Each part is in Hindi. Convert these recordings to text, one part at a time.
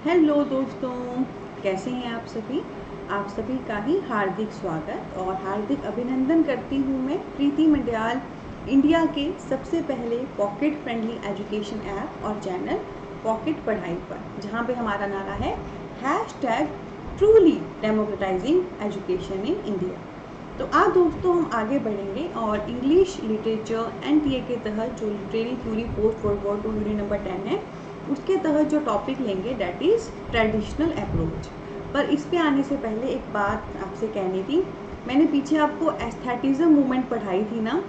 हेलो दोस्तों, कैसे हैं आप सभी। आप सभी का ही हार्दिक स्वागत और हार्दिक अभिनंदन करती हूँ मैं प्रीति मंडियाल, इंडिया के सबसे पहले पॉकेट फ्रेंडली एजुकेशन ऐप और चैनल पॉकेट पढ़ाई पर, जहाँ पे हमारा नारा है #ट्रूली डेमोक्रेटाइजिंग एजुकेशन इन इंडिया। तो आज दोस्तों हम आगे बढ़ेंगे और इंग्लिश लिटरेचर एनटीए के तहत जो literary theory post world war 2 unit number 10 है, उसके तहत जो टॉपिक लेंगे दैट इज़ ट्रेडिशनल अप्रोच। पर इस पे आने से पहले एक बात आपसे कहनी थी। मैंने पीछे आपको एस्थेटिज्म मूवमेंट पढ़ाई थी ना,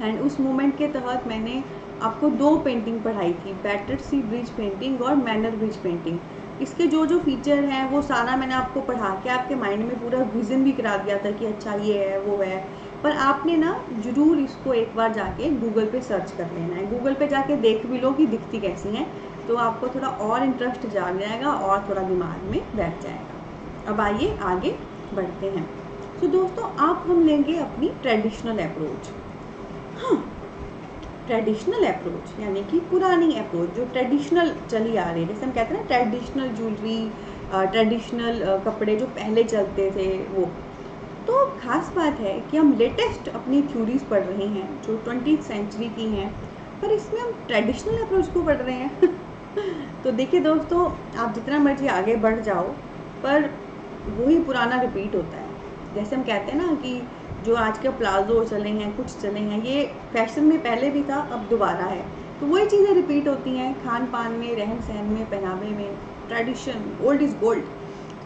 एंड उस मूवमेंट के तहत मैंने आपको 2 पेंटिंग पढ़ाई थी, बैटरसी ब्रिज पेंटिंग और मैनर ब्रिज पेंटिंग। इसके जो जो फीचर हैं वो सारा मैंने आपको पढ़ा के आपके माइंड में पूरा विजन भी करा दिया था कि अच्छा ये है वो है। पर आपने ना ज़रूर इसको एक बार जाके गूगल पे सर्च कर लेना है। गूगल पे जाके देख भी लो कि दिखती कैसी हैं, तो आपको थोड़ा और इंटरेस्ट जाग जाएगा और थोड़ा दिमाग में बैठ जाएगा। अब आइए आगे बढ़ते हैं। तो दोस्तों आप हम लेंगे अपनी ट्रेडिशनल अप्रोच। हाँ, ट्रेडिशनल अप्रोच यानी कि पुरानी अप्रोच जो ट्रेडिशनल चली आ रही है, जैसे हम कहते हैं ना ट्रेडिशनल ज्वेलरी, ट्रेडिशनल कपड़े जो पहले चलते थे वो। तो खास बात है कि हम लेटेस्ट अपनी थ्योरीज पढ़ रहे हैं जो 20th सेंचुरी की हैं, पर इसमें हम ट्रेडिशनल अप्रोच को पढ़ रहे हैं। तो देखिए दोस्तों, आप जितना मर्जी आगे बढ़ जाओ पर वही पुराना रिपीट होता है। जैसे हम कहते हैं ना कि जो आज के प्लाजो चले हैं, कुछ चले हैं, ये फैशन में पहले भी था, अब दोबारा है। तो वही चीज़ें रिपीट होती हैं खान पान में, रहन सहन में, पहनावे में। Tradition, old is gold.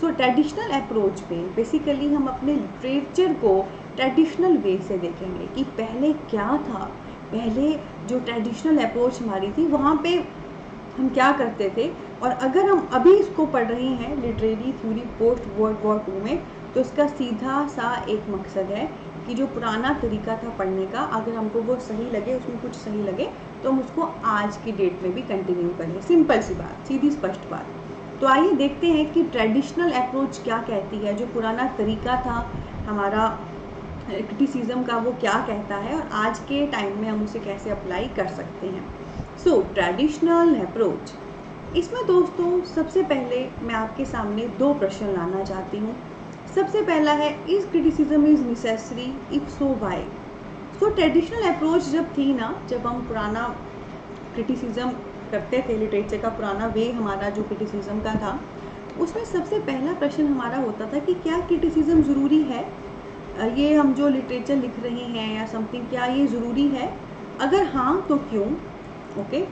तो ट्रेडिशनल अप्रोच में बेसिकली हम अपने लिटरेचर को ट्रेडिशनल वे से देखेंगे कि पहले क्या था। पहले जो ट्रेडिशनल अप्रोच हमारी थी वहाँ पे हम क्या करते थे, और अगर हम अभी इसको पढ़ रहे हैं literary theory post world war 2 में, तो इसका सीधा सा एक मकसद है कि जो पुराना तरीका था पढ़ने का, अगर हमको वो सही लगे, उसमें कुछ सही लगे, तो हम उसको आज की डेट में भी कंटिन्यू करें। सिंपल सी बात, सीधी स्पष्ट बात। तो आइए देखते हैं कि ट्रेडिशनल अप्रोच क्या कहती है, जो पुराना तरीका था हमारा क्रिटिसिज्म का वो क्या कहता है, और आज के टाइम में हम उसे कैसे अप्लाई कर सकते हैं। सो ट्रेडिशनल अप्रोच, इसमें दोस्तों सबसे पहले मैं आपके सामने 2 प्रश्न लाना चाहती हूँ। सबसे पहला है, is criticism is necessary, if so why. So traditional approach जब थी ना, जब हम पुराना क्रिटिसिज्म करते थे, लिटरेचर का पुराना वे हमारा जो क्रिटिसिज्म का था, उसमें सबसे पहला प्रश्न हमारा होता था कि क्या क्रिटिसिज्म ज़रूरी है, ये हम जो लिटरेचर लिख रहे हैं या समथिंग, क्या ये ज़रूरी है, अगर हाँ तो क्यों। ओके।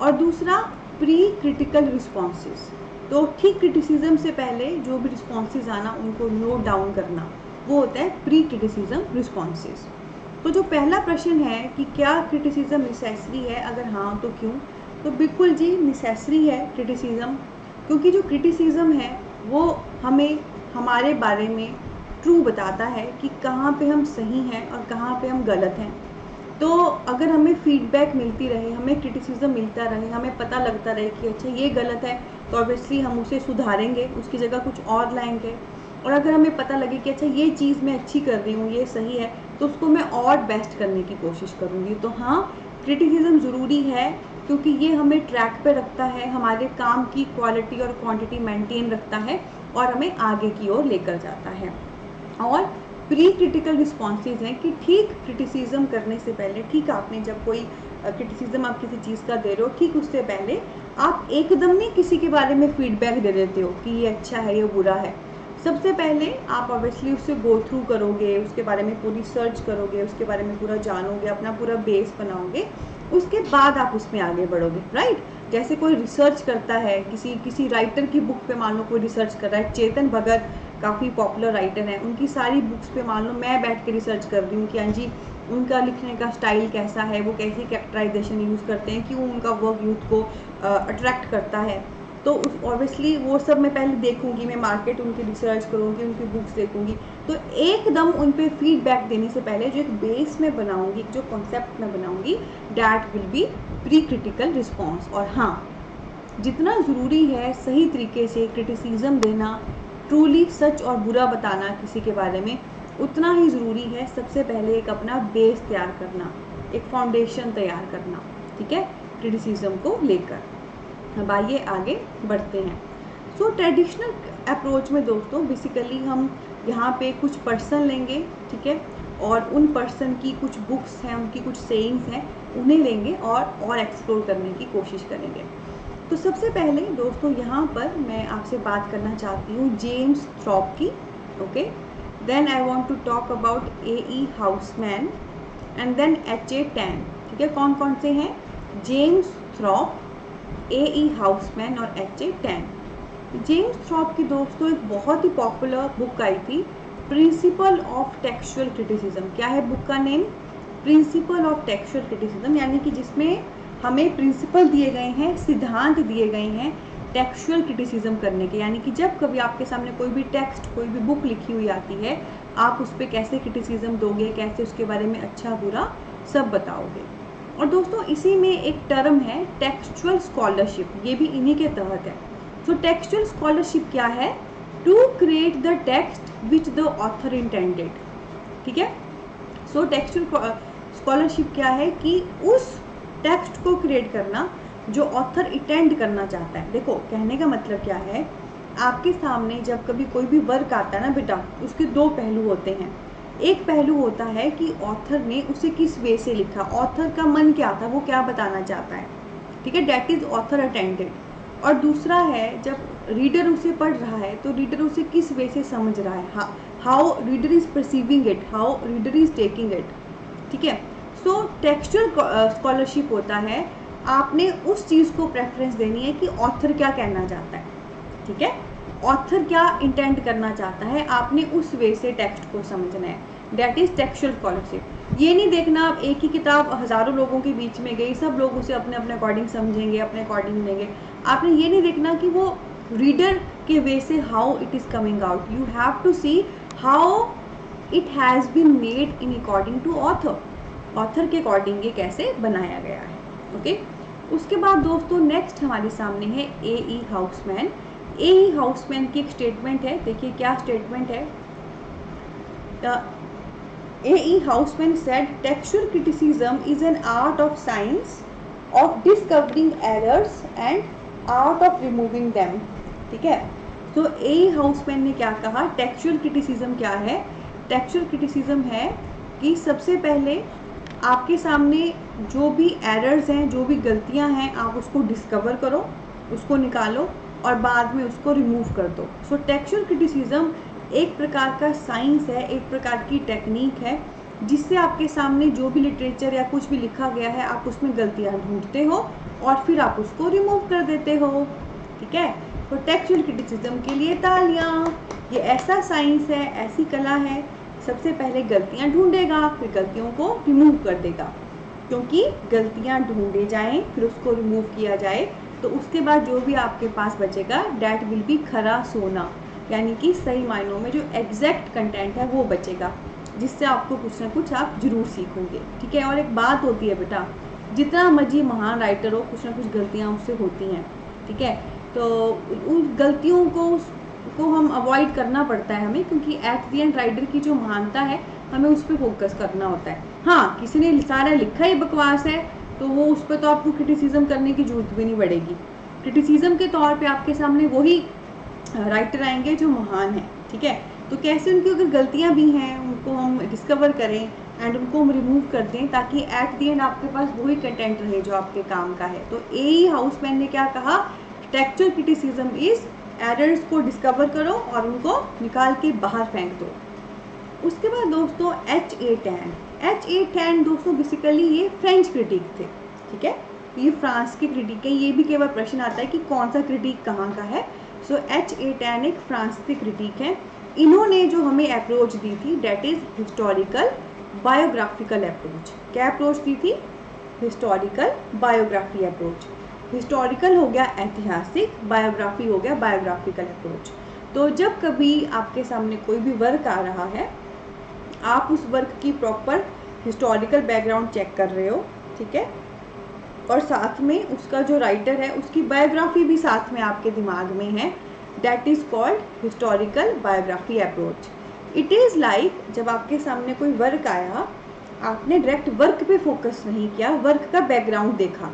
और दूसरा, प्री क्रिटिकल रिस्पॉन्सेस। तो ठीक क्रिटिसिज्म से पहले जो भी रिस्पॉन्सेज आना उनको नोट डाउन करना, वो होता है प्री क्रिटिसिज्म रिस्पॉन्सेज। तो जो पहला प्रश्न है कि क्या क्रिटिसिज्म नेसेसरी है, अगर हाँ तो क्यों, तो बिल्कुल जी नेसेसरी है क्रिटिसिज्म, क्योंकि जो क्रिटिसिज्म है वो हमें हमारे बारे में ट्रू बताता है कि कहाँ पे हम सही हैं और कहाँ पे हम गलत हैं। तो अगर हमें फीडबैक मिलती रहे, हमें क्रिटिसिज्म मिलता रहे, हमें पता लगता रहे कि अच्छा ये गलत है, तो ऑब्वियसली हम उसे सुधारेंगे, उसकी जगह कुछ और लाएंगे। और अगर हमें पता लगे कि अच्छा ये चीज़ मैं अच्छी कर रही हूँ, ये सही है, तो उसको मैं और बेस्ट करने की कोशिश करूँगी। तो हाँ, क्रिटिसिज्म ज़रूरी है, क्योंकि ये हमें ट्रैक पे रखता है, हमारे काम की क्वालिटी और क्वांटिटी मेंटेन रखता है और हमें आगे की ओर लेकर जाता है। और प्री क्रिटिकल रिस्पॉन्सेज हैं कि ठीक क्रिटिसिज्म करने से पहले, ठीक आपने जब कोई क्रिटिसिज्म आप किसी चीज़ का दे रहे हो, ठीक उससे पहले आप एकदम नहीं किसी के बारे में फीडबैक दे देते हो कि ये अच्छा है ये बुरा है। सबसे पहले आप ऑब्वियसली उससे गो थ्रू करोगे, उसके बारे में पूरी सर्च करोगे, उसके बारे में पूरा जानोगे, अपना पूरा बेस बनाओगे, उसके बाद आप उसमें आगे बढ़ोगे, राइट। जैसे कोई रिसर्च करता है, किसी राइटर की बुक पे मान लो कोई रिसर्च कर रहा है, चेतन भगत काफ़ी पॉपुलर राइटर हैं, उनकी सारी बुक्स पे मान लो मैं बैठ के रिसर्च कर रही हूँ कि हाँ जी उनका लिखने का स्टाइल कैसा है, वो कैसी कैरेक्टराइजेशन यूज़ करते हैं, क्यों उनका वर्क यूथ को अट्रैक्ट करता है। तो ऑब्वियसली वो सब मैं पहले देखूंगी, मैं मार्केट उनकी रिसर्च करूंगी, उनकी बुक्स देखूंगी। तो एकदम उन पे फीडबैक देने से पहले जो एक बेस में बनाऊंगी, जो कॉन्सेप्ट में बनाऊंगी, that will be pre critical response. और हाँ, जितना ज़रूरी है सही तरीके से क्रिटिसिज्म देना, ट्रूली सच और बुरा बताना किसी के बारे में, उतना ही ज़रूरी है सबसे पहले एक अपना बेस तैयार करना, एक फाउंडेशन तैयार करना, ठीक है, क्रिटिसिज्म को लेकर। अब आइए आगे बढ़ते हैं। सो ट्रेडिशनल अप्रोच में दोस्तों बेसिकली हम यहाँ पे कुछ पर्सन लेंगे, ठीक है, और उन पर्सन की कुछ बुक्स हैं, उनकी कुछ सेइंग्स हैं, उन्हें लेंगे और एक्सप्लोर करने की कोशिश करेंगे। तो सबसे पहले दोस्तों यहाँ पर मैं आपसे बात करना चाहती हूँ जेम्स थ्रॉप की, okay. Then I want to talk about A E. Housman and then H.A. Tan, ठीक है। कौन कौन से हैं? जेम्स थ्रॉप, ए.ई. हाउसमैन और H.A. टैन। जेम्स थ्रॉप की दोस्तों एक बहुत ही पॉपुलर बुक आई थी, प्रिंसिपल ऑफ टेक्सचुअल क्रिटिसिज्म। क्या है बुक का name? Principle of textual criticism, यानी कि जिसमें हमें प्रिंसिपल दिए गए हैं, सिद्धांत दिए गए हैं टेक्सचुअल क्रिटिसिज्म करने के, यानी कि जब कभी आपके सामने कोई भी टेक्स्ट, कोई भी बुक लिखी हुई आती है, आप उस पर कैसे क्रिटिसिज्म दोगे, कैसे उसके बारे में अच्छा बुरा सब बताओगे। और दोस्तों इसी में एक टर्म है टेक्सचुअल स्कॉलरशिप, ये भी इन्हीं के तहत है। तो टेक्सचुअल स्कॉलरशिप क्या है? To create the text which the author intended, ठीक है। सो टेक्सचुअल स्कॉलरशिप क्या है कि उस टेक्स्ट को क्रिएट करना जो ऑथर इंटेंड करना चाहता है। देखो कहने का मतलब क्या है, आपके सामने जब कभी कोई भी वर्क आता है ना बेटा, उसके दो पहलू होते हैं। एक पहलू होता है कि ऑथर ने उसे किस वे से लिखा, ऑथर का मन क्या था, वो क्या बताना चाहता है, ठीक है, डेट इज ऑथर अटेंडेड। और दूसरा है जब रीडर उसे पढ़ रहा है तो रीडर उसे किस वे से समझ रहा है, how reader is perceiving it, how reader is taking it, ठीक है। सो टेक्सचुअल स्कॉलरशिप होता है आपने उस चीज़ को प्रेफरेंस देनी है कि ऑथर क्या कहना चाहता है, ठीक है, ऑथर क्या इंटेंड करना चाहता है, आपने उस वे से टेक्स्ट को समझना है, दैट इज टेक्सचुअल स्कॉलरशिप। ये नहीं देखना आप एक ही किताब हज़ारों लोगों के बीच में गई, सब लोग उसे अपने अपने अकॉर्डिंग समझेंगे, अपने अकॉर्डिंग लेंगे। आपने ये नहीं देखना कि वो रीडर के वे से how it is coming out, you have to see how it has been made in according to author, author के अकॉर्डिंग ये कैसे बनाया गया है, ओके। उसके बाद दोस्तों नेक्स्ट हमारे सामने है ए.ई. हाउसमैन। ए.ई. हाउसमैन की एक स्टेटमेंट है, देखिए क्या स्टेटमेंट है। A.E. Houseman said textual criticism is an art of science of discovering errors and art of removing them, ठीक है। तो ए.ई. हाउसमैन ने क्या कहा, टेक्सचुअल क्रिटिसिज्म क्या है? टेक्सचुअल क्रिटिसिज्म है कि सबसे पहले आपके सामने जो भी एरर्स हैं, जो भी गलतियां हैं, आप उसको डिस्कवर करो, उसको निकालो और बाद में उसको रिमूव कर दो। सो टेक्सचुअल क्रिटिसिज्म एक प्रकार का साइंस है, एक प्रकार की टेक्निक है, जिससे आपके सामने जो भी लिटरेचर या कुछ भी लिखा गया है आप उसमें गलतियां ढूंढते हो और फिर आप उसको रिमूव कर देते हो, ठीक है। तो टेक्सचुअल क्रिटिसिज्म के लिए तालियां। ये ऐसा साइंस है, ऐसी कला है, सबसे पहले गलतियां ढूंढेगा फिर गलतियों को रिमूव कर देगा, क्योंकि गलतियां ढूंढे जाएं फिर उसको रिमूव किया जाए तो उसके बाद जो भी आपके पास बचेगा डैट विल बी खरा सोना, यानी कि सही मायनों में जो एग्जैक्ट कंटेंट है वो बचेगा, जिससे आपको कुछ ना कुछ आप जरूर सीखोगे, ठीक है। और एक बात होती है बेटा, जितना मर्जी महान राइटर हो कुछ ना कुछ गलतियाँ उससे होती हैं, ठीक है। तो उन गलतियों को हम अवॉइड करना पड़ता है हमें, क्योंकि एट दी एंड राइटर की जो महानता है हमें उस पर फोकस करना होता है। हाँ, किसी ने सारा लिखा ही बकवास है तो वो उस पर तो आपको क्रिटिसिज्म करने की जरूरत भी नहीं पड़ेगी। क्रिटिसिज्म के तौर पे आपके सामने वही राइटर आएंगे जो महान है, ठीक है। तो कैसे उनकी अगर गलतियां भी हैं उनको हम डिस्कवर करें एंड उनको हम रिमूव कर दें, ताकि एट दी एंड आपके पास वही कंटेंट रहे जो आपके काम का है। तो ए.ई. हाउसमैन ने क्या कहा, टेक्सचुअल क्रिटिसिज्म इज एरर्स को डिस्कवर करो और उनको निकाल के बाहर फेंक दो। उसके बाद दोस्तों H.A. टैन। H.A. टैन दोस्तों बेसिकली ये फ्रेंच क्रिटिक थे, ठीक है, ये फ्रांस के क्रिटिक है। ये भी केवल प्रश्न आता है कि कौन सा क्रिटिक कहाँ का है। सो H.A. टैन एक फ्रांस के क्रिटिक हैं। इन्होंने जो हमें अप्रोच दी थी that is historical biographical approach. क्या अप्रोच दी थी? Historical biography approach. हिस्टोरिकल हो गया ऐतिहासिक, बायोग्राफी हो गया बायोग्राफिकल अप्रोच। तो जब कभी आपके सामने कोई भी वर्क आ रहा है, आप उस वर्क की प्रॉपर हिस्टोरिकल बैकग्राउंड चेक कर रहे हो, ठीक है, और साथ में उसका जो राइटर है उसकी बायोग्राफी भी साथ में आपके दिमाग में है, that is called historical biography approach. It is like जब आपके सामने कोई वर्क आया, आपने डायरेक्ट वर्क पे फोकस नहीं किया, वर्क का बैकग्राउंड देखा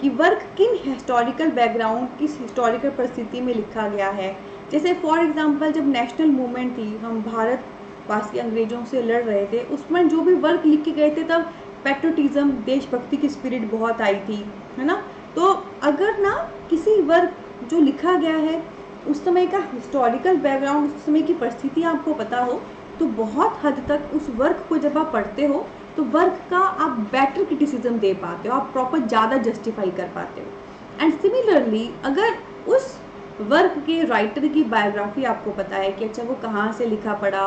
कि वर्क किन हिस्टोरिकल बैकग्राउंड, किस हिस्टोरिकल परिस्थिति में लिखा गया है। जैसे फॉर एग्जांपल जब नेशनल मूवमेंट थी, हम भारतवासी अंग्रेजों से लड़ रहे थे, उसमें जो भी वर्क लिख के गए थे तब पैट्रियोटिज्म, देशभक्ति की स्पिरिट बहुत आई थी, है ना। तो अगर ना किसी वर्क जो लिखा गया है उस समय का हिस्टोरिकल बैकग्राउंड, उस समय की परिस्थिति आपको पता हो, तो बहुत हद तक उस वर्क को जब आप पढ़ते हो तो वर्क का आप बेटर क्रिटिसिज्म दे पाते हो, आप प्रॉपर ज़्यादा जस्टिफाई कर पाते हो। एंड सिमिलरली अगर उस वर्क के राइटर की बायोग्राफी आपको पता है कि अच्छा वो कहाँ से लिखा पढ़ा,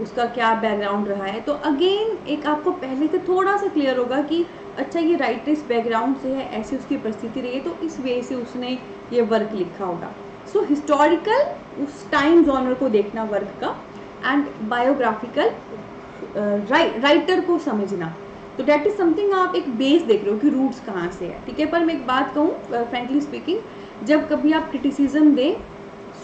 उसका क्या बैकग्राउंड रहा है, तो अगेन एक आपको पहले से थोड़ा सा क्लियर होगा कि अच्छा ये राइटर इस बैकग्राउंड से है, ऐसी उसकी परिस्थिति रही है, तो इस वे से उसने ये वर्क लिखा होगा। सो हिस्टोरिकल उस टाइम जॉनर को देखना वर्क का, एंड बायोग्राफिकल राइटर को समझना, तो डेट इज समथिंग आप एक बेस देख रहे हो कि रूट्स कहाँ से है, ठीक है। पर मैं एक बात कहूँ फ्रेंकली स्पीकिंग, जब कभी आप क्रिटिसिज्म दें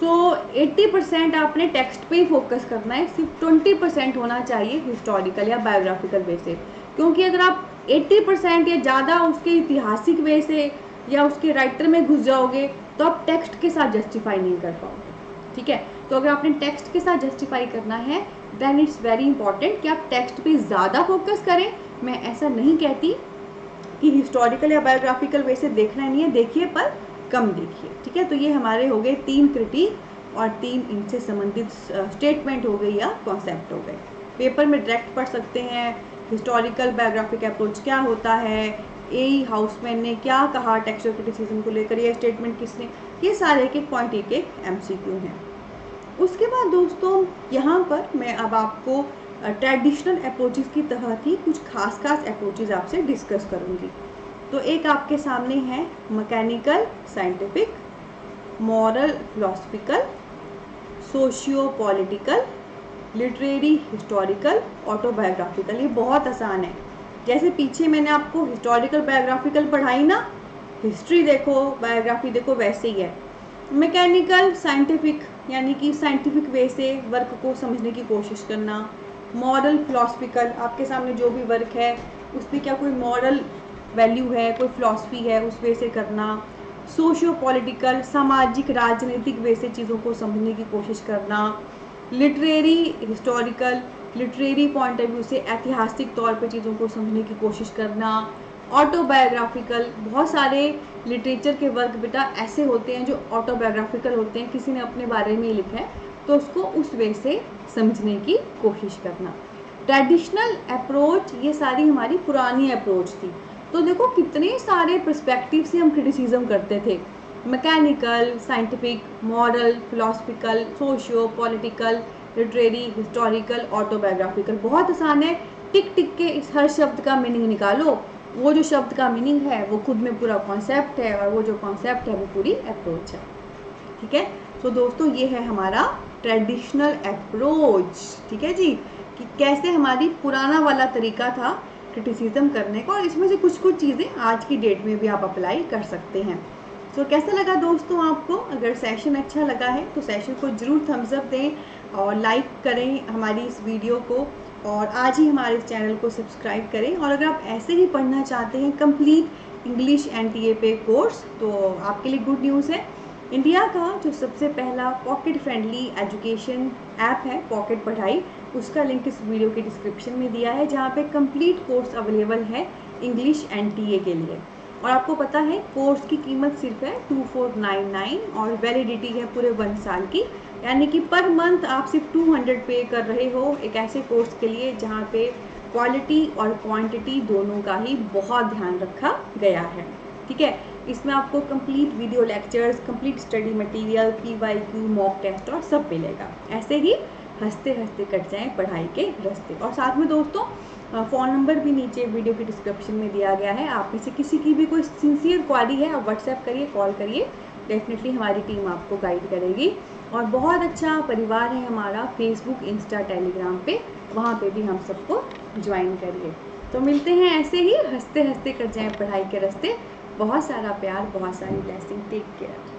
सो 80% आपने टेक्स्ट पे ही फोकस करना है, सिर्फ 20% होना चाहिए हिस्टोरिकल या बायोग्राफिकल वे से, क्योंकि अगर आप 80% या ज़्यादा उसके ऐतिहासिक वे से या उसके राइटर में घुस जाओगे तो आप टेक्स्ट के साथ जस्टिफाई नहीं कर पाओगे, ठीक है। तो अगर आपने टेक्स्ट के साथ जस्टिफाई करना है देन इट्स वेरी इंपॉर्टेंट कि आप टेक्स्ट पे ज़्यादा फोकस करें। मैं ऐसा नहीं कहती कि हिस्टोरिकल या बायोग्राफिकल वे से देखना नहीं है, देखिए पर कम देखिए, ठीक है। तो ये हमारे हो गए 3 क्रिटिक और 3 इनसे संबंधित स्टेटमेंट हो गई या कॉन्सेप्ट हो गए। पेपर में डायरेक्ट पढ़ सकते हैं हिस्टोरिकल बायोग्राफिक अप्रोच क्या होता है, ए हाउसमैन ने क्या कहा टेक्सचुअल क्रिटिसिज्म को लेकर, ये स्टेटमेंट किसने, ये सारे एक एक पॉइंट एक एक MCQ हैं। उसके बाद दोस्तों यहाँ पर मैं अब आपको ट्रेडिशनल अप्रोचेस की तहत ही कुछ खास अप्रोचेस आपसे डिस्कस करूँगी। तो एक आपके सामने है mechanical scientific, moral philosophical, socio political, literary historical, autobiographical. ये बहुत आसान है, जैसे पीछे मैंने आपको हिस्टोरिकल बायोग्राफिकल पढ़ाई ना, हिस्ट्री देखो बायोग्राफी देखो, वैसे ही है। मैकेनिकल साइंटिफिक यानी कि साइंटिफिक वे से वर्क को समझने की कोशिश करना। मॉरल फिलोसफिकल, आपके सामने जो भी वर्क है उस पर क्या कोई मॉरल वैल्यू है, कोई फिलॉसफी है, उस वे से करना। सोशियो पॉलिटिकल, सामाजिक राजनीतिक वे से चीज़ों को समझने की कोशिश करना। Literary historical, literary point of view से ऐतिहासिक तौर पे चीज़ों को समझने की कोशिश करना। ऑटोबायोग्राफिकल, बहुत सारे लिटरेचर के वर्क बेटा ऐसे होते हैं जो ऑटोबायोग्राफिकल होते हैं, किसी ने अपने बारे में ही लिखा है, तो उसको उस वे से समझने की कोशिश करना। ट्रेडिशनल अप्रोच, ये सारी हमारी पुरानी अप्रोच थी। तो देखो कितने सारे पर्सपेक्टिव से हम क्रिटिसिज्म करते थे, mechanical, scientific, moral, philosophical, socio political, literary, historical, autobiographical. बहुत आसान है, टिक टिक के इस हर शब्द का मीनिंग निकालो, वो जो शब्द का मीनिंग है वो खुद में पूरा कॉन्सेप्ट है, और वो जो कॉन्सेप्ट है वो पूरी अप्रोच है, ठीक है। तो दोस्तों ये है हमारा ट्रेडिशनल अप्रोच, ठीक है जी, कि कैसे हमारी पुराना वाला तरीका था क्रिटिसिज्म करने का, और इसमें से कुछ कुछ चीज़ें आज की डेट में भी आप अप्लाई कर सकते हैं। तो कैसा लगा दोस्तों आपको? अगर सेशन अच्छा लगा है तो सेशन को ज़रूर थम्स अप दें और लाइक करें हमारी इस वीडियो को, और आज ही हमारे इस चैनल को सब्सक्राइब करें। और अगर आप ऐसे ही पढ़ना चाहते हैं कंप्लीट इंग्लिश NTA पे कोर्स, तो आपके लिए गुड न्यूज़ है, इंडिया का जो सबसे पहला पॉकेट फ्रेंडली एजुकेशन ऐप है पॉकेट पढ़ाई, उसका लिंक इस वीडियो के डिस्क्रिप्शन में दिया है, जहाँ पे कंप्लीट कोर्स अवेलेबल है इंग्लिश NTA के लिए। और आपको पता है कोर्स की कीमत सिर्फ है 2499 और वैलिडिटी है पूरे 1 साल की, यानी कि पर मंथ आप सिर्फ 200 पे कर रहे हो एक ऐसे कोर्स के लिए जहाँ पे क्वालिटी और क्वांटिटी दोनों का ही बहुत ध्यान रखा गया है, ठीक है। इसमें आपको complete video lectures, complete study material, PYQ, mock test और सब मिलेगा। ऐसे ही हंसते हंसते कट जाएं पढ़ाई के रास्ते। और साथ में दोस्तों फ़ोन नंबर भी नीचे वीडियो के डिस्क्रिप्शन में दिया गया है, आप में से किसी की भी कोई सिंसियर क्वारी है आप व्हाट्सएप करिए, कॉल करिए, डेफिनेटली हमारी टीम आपको गाइड करेगी। और बहुत अच्छा परिवार है हमारा फेसबुक, इंस्टा, टेलीग्राम पे, वहाँ पे भी हम सबको ज्वाइन करिए। तो मिलते हैं ऐसे ही हंसते हंसते कट जाएं पढ़ाई के रास्ते। बहुत सारा प्यार, बहुत सारी ब्लेसिंग, टेक केयर।